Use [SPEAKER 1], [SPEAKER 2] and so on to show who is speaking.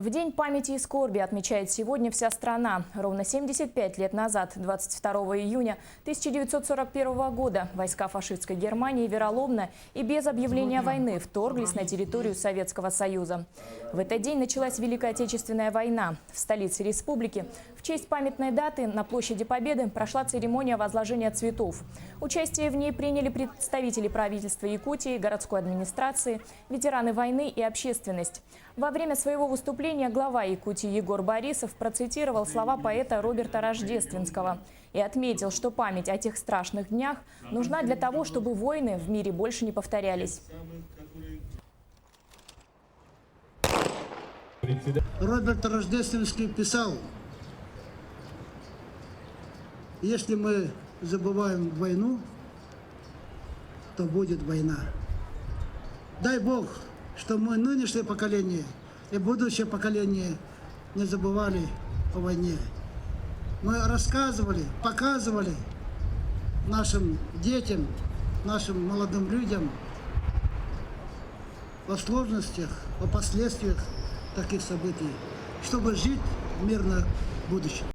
[SPEAKER 1] В День памяти и скорби отмечает сегодня вся страна. Ровно 75 лет назад, 22 июня 1941 года, войска фашистской Германии вероломно и без объявления войны вторглись на территорию Советского Союза. В этот день началась Великая Отечественная война. В столице республики в честь памятной даты на площади Победы прошла церемония возложения цветов. Участие в ней приняли представители правительства Якутии, городской администрации, ветераны войны и общественность. Во время своего выступления глава Якутии Егор Борисов процитировал слова поэта Роберта Рождественского и отметил, что память о тех страшных днях нужна для того, чтобы войны в мире больше не повторялись.
[SPEAKER 2] Роберт Рождественский писал: если мы забываем войну, то будет война. Дай Бог, что мы, нынешнее поколение и будущее поколение, не забывали о войне. Мы рассказывали, показывали нашим детям, нашим молодым людям о сложностях, о последствиях таких событий, чтобы жить в мирном будущем.